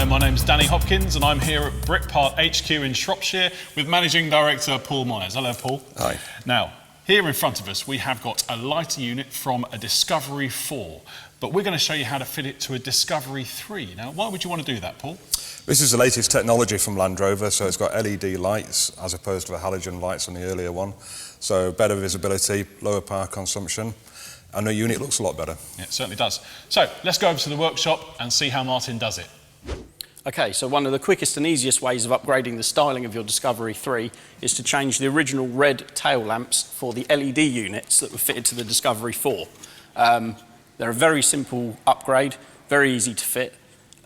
Hi, my name's Danny Hopkins and I'm here at Britpart HQ in Shropshire with Managing Director Paul Myers. Hello, Paul. Hi. Now, here in front of us we have got a lighter unit from a Discovery 4, but we're going to show you how to fit it to a Discovery 3. Now, why would you want to do that, Paul? This is the latest technology from Land Rover, so it's got LED lights as opposed to the halogen lights on the earlier one. So better visibility, lower power consumption, and the unit looks a lot better. Yeah, it certainly does. So let's go over to the workshop and see how Martin does it. Okay, so one of the quickest and easiest ways of upgrading the styling of your Discovery 3 is to change the original red tail lamps for the LED units that were fitted to the Discovery 4. They're a very simple upgrade, very easy to fit.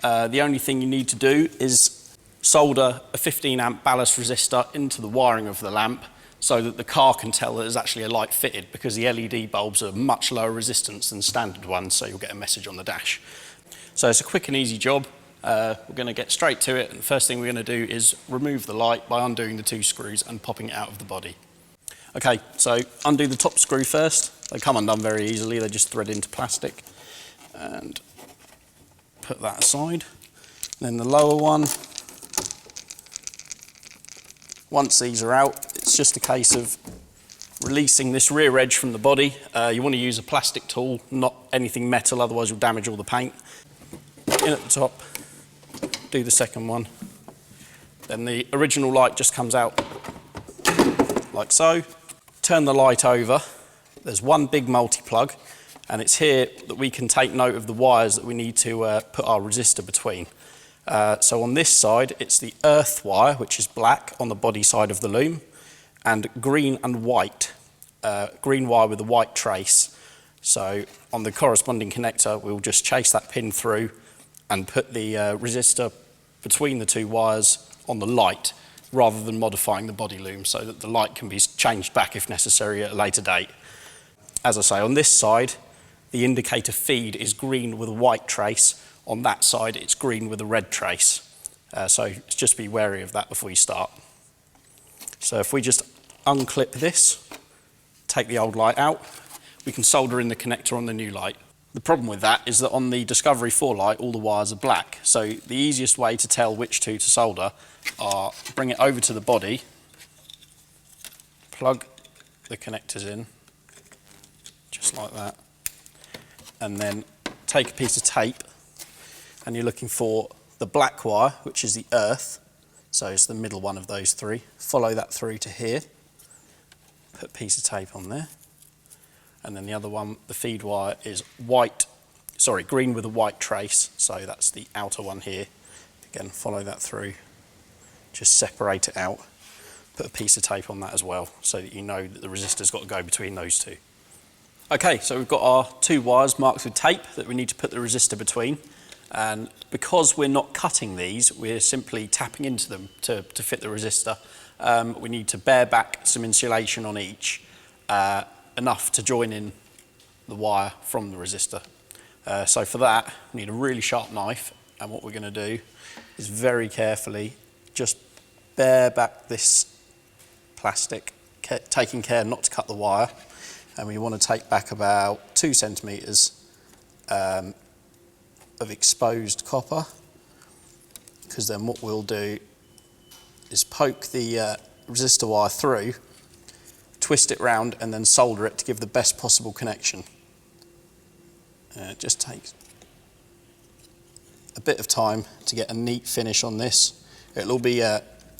The only thing you need to do is solder a 15 amp ballast resistor into the wiring of the lamp so that the car can tell that there's actually a light fitted, because the LED bulbs are much lower resistance than standard ones, so you'll get a message on the dash. So it's a quick and easy job. We're going to get straight to it, and the first thing we're going to do is remove the light by undoing the two screws and popping it out of the body. Okay, so undo the top screw first. They come undone very easily, they just thread into plastic. And put that aside. Then the lower one. Once these are out, it's just a case of releasing this rear edge from the body. You want to use a plastic tool, not anything metal, otherwise you'll damage all the paint. In at the top, do the second one. Then the original light just comes out like so. Turn the light over. There's one big multi-plug, and it's here that we can take note of the wires that we need to put our resistor between. So on this side, it's the earth wire, which is black on the body side of the loom, and green and white, green wire with a white trace. So on the corresponding connector, we'll just chase that pin through and put the resistor between the two wires on the light, rather than modifying the body loom, so that the light can be changed back if necessary at a later date. As I say, on this side, the indicator feed is green with a white trace. On that side, it's green with a red trace. So just be wary of that before you start. So if we just unclip this, take the old light out, we can solder in the connector on the new light. The problem with that is that on the Discovery 4 light, all the wires are black. So the easiest way to tell which two to solder are bring it over to the body, plug the connectors in, just like that, and then take a piece of tape, and you're looking for the black wire, which is the earth, so it's the middle one of those three. Follow that through to here, put a piece of tape on there, and then the other one, the feed wire, is green with a white trace, so that's the outer one here. Again, follow that through, just separate it out, put a piece of tape on that as well, so that you know that the resistor's got to go between those two. Okay, so we've got our two wires marked with tape that we need to put the resistor between, and because we're not cutting these, we're simply tapping into them to fit the resistor. We need to bare back some insulation on each, enough to join in the wire from the resistor. So for that, we need a really sharp knife, and what we're going to do is very carefully just bare back this plastic, taking care not to cut the wire, and we want to take back about 2 centimetres of exposed copper, because then what we'll do is poke the resistor wire through, twist it round, and then solder it to give the best possible connection. It just takes a bit of time to get a neat finish on this. It'll all be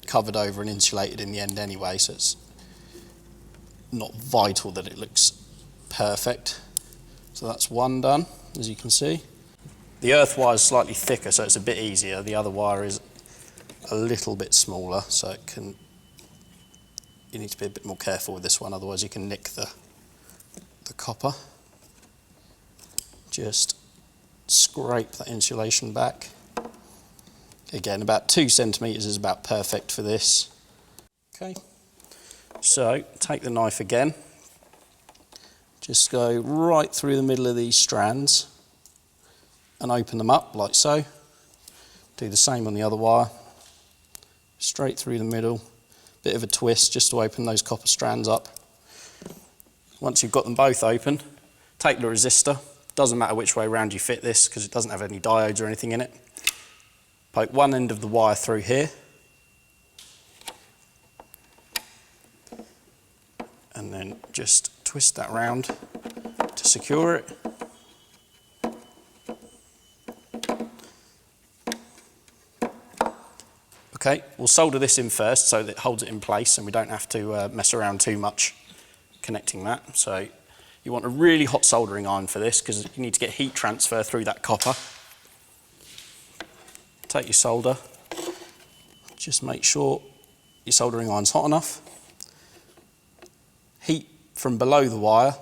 covered over and insulated in the end anyway, so it's not vital that it looks perfect. So that's one done, as you can see. The earth wire is slightly thicker, so it's a bit easier. The other wire is a little bit smaller, so you need to be a bit more careful with this one, otherwise you can nick the copper. Just scrape that insulation back. Again, about 2 centimetres is about perfect for this. Okay, so take the knife again, just go right through the middle of these strands and open them up like so. Do the same on the other wire, straight through the middle, bit of a twist just to open those copper strands up. Once you've got them both open, take the resistor. Doesn't matter which way around you fit this, because it doesn't have any diodes or anything in it. Poke one end of the wire through here, and then just twist that round to secure it. Okay, we'll solder this in first so that it holds it in place and we don't have to mess around too much connecting that. So you want a really hot soldering iron for this because you need to get heat transfer through that copper. Take your solder, just make sure your soldering iron's hot enough. Heat from below the wire,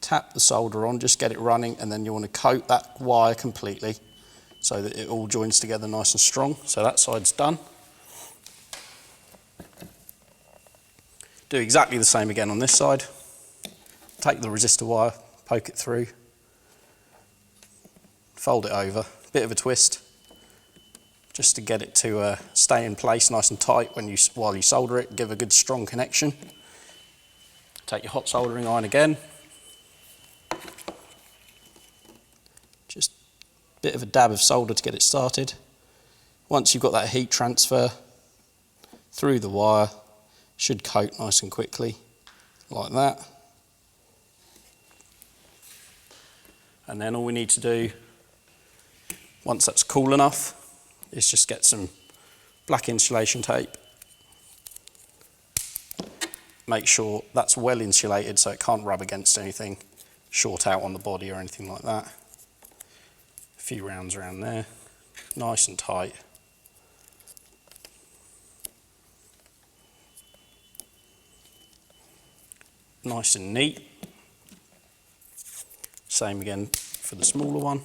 tap the solder on, just get it running, and then you want to coat that wire completely so that it all joins together nice and strong. So that side's done. Do exactly the same again on this side. Take the resistor wire, poke it through, fold it over, bit of a twist, just to get it to stay in place nice and tight while you solder it, give a good strong connection. Take your hot soldering iron again, just a bit of a dab of solder to get it started. Once you've got that heat transfer through the wire, should coat nice and quickly, like that. And then all we need to do, once that's cool enough, is just get some black insulation tape. Make sure that's well insulated so it can't rub against anything, short out on the body or anything like that. A few rounds around there, nice and tight. Nice and neat. Same again for the smaller one.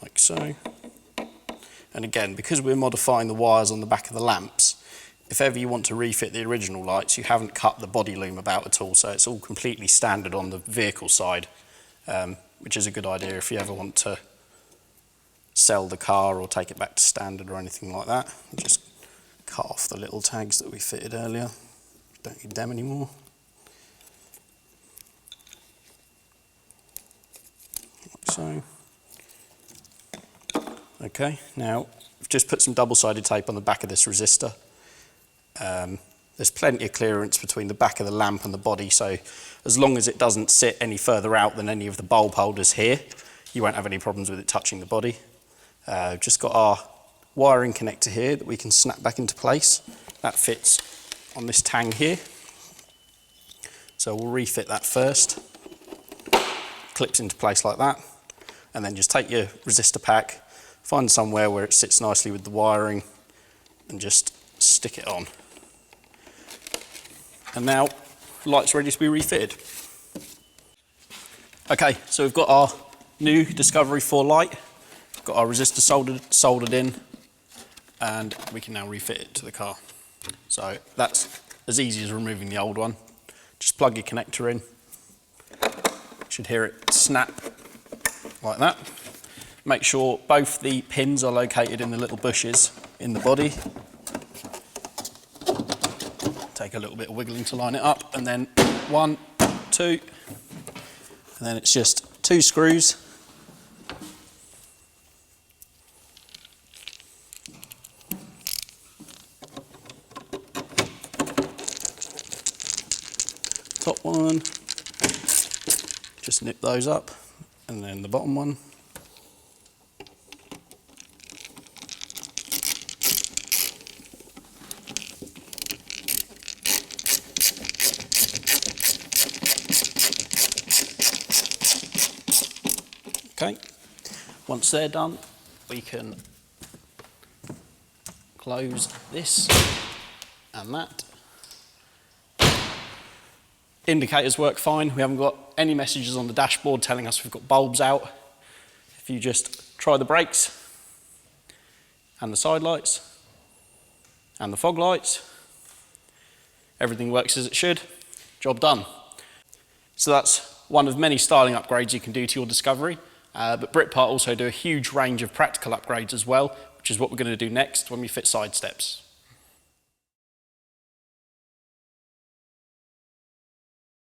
Like so. And again, because we're modifying the wires on the back of the lamps, if ever you want to refit the original lights, you haven't cut the body loom about at all, so it's all completely standard on the vehicle side, which is a good idea if you ever want to sell the car or take it back to standard or anything like that. Just cut off the little tags that we fitted earlier. Don't need them anymore. Like so. Okay, now I've just put some double-sided tape on the back of this resistor. There's plenty of clearance between the back of the lamp and the body, so as long as it doesn't sit any further out than any of the bulb holders here, you won't have any problems with it touching the body. Just got our wiring connector here that we can snap back into place. That fits on this tang here. So we'll refit that first. Clips into place like that. And then just take your resistor pack, find somewhere where it sits nicely with the wiring, and just stick it on. And now, light's ready to be refitted. Okay, so we've got our new Discovery 4 light. Got our resistor soldered in, and we can now refit it to the car. So that's as easy as removing the old one. Just plug your connector in. Should hear it snap like that. Make sure both the pins are located in the little bushes in the body. Take a little bit of wiggling to line it up, and then 1, 2, and then it's just 2 screws. Top one, just nip those up, and then the bottom one. Okay, once they're done, we can close this and that. Indicators work fine. We haven't got any messages on the dashboard telling us we've got bulbs out. If you just try the brakes and the side lights and the fog lights, everything works as it should. Job done. So that's one of many styling upgrades you can do to your Discovery. But Britpart also do a huge range of practical upgrades as well, which is what we're going to do next when we fit side steps.